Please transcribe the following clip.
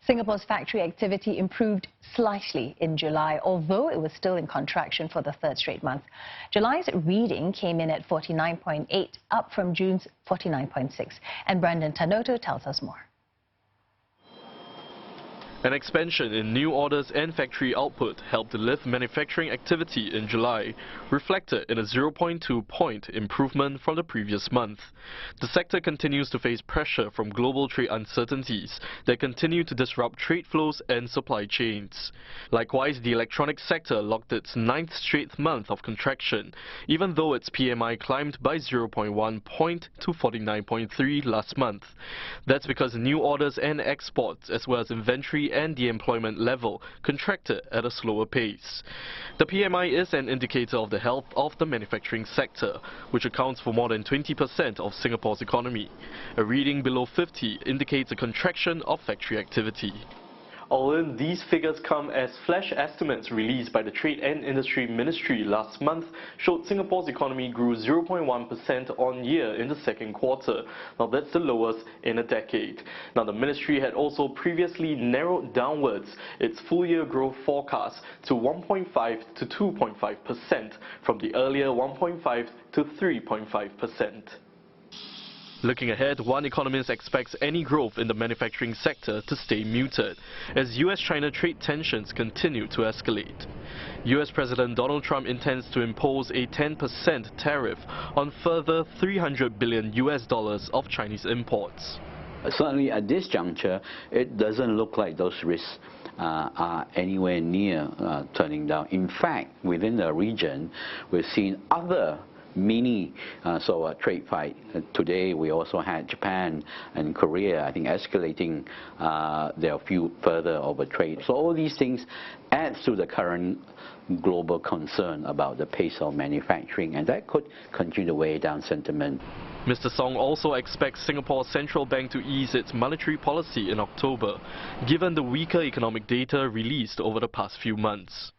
Singapore's factory activity improved slightly in July, although it was still in contraction for the third straight month. July's reading came in at 49.8, up from June's 49.6. And Brandon Tanoto tells us more. An expansion in new orders and factory output helped lift manufacturing activity in July, reflected in a 0.2-point improvement from the previous month. The sector continues to face pressure from global trade uncertainties that continue to disrupt trade flows and supply chains. Likewise, the electronics sector logged its 9th straight month of contraction, even though its PMI climbed by 0.1 point to 49.3 last month. That's because new orders and exports, as well as inventory and the employment level, contracted at a slower pace. The PMI is an indicator of the health of the manufacturing sector, which accounts for more than 20% of Singapore's economy. A reading below 50 indicates a contraction of factory activity. All in, these figures come as flash estimates released by the Trade and Industry Ministry last month showed Singapore's economy grew 0.1% on year in the second quarter. Now that's the lowest in a decade. Now the ministry had also previously narrowed downwards its full year growth forecast to 1.5 to 2.5% from the earlier 1.5 to 3.5%. Looking ahead, one economist expects any growth in the manufacturing sector to stay muted as US-China trade tensions continue to escalate. US President Donald Trump intends to impose a 10% tariff on further $300 billion of Chinese imports. Certainly at this juncture, it doesn't look like those risks are anywhere near turning down. In fact, within the region, we've seen other mini trade fight. Today we also had Japan and Korea, I think, escalating their feud further over trade. So all these things add to the current global concern about the pace of manufacturing, and that could continue to weigh down sentiment. Mr. Song also expects Singapore's central bank to ease its monetary policy in October, given the weaker economic data released over the past few months.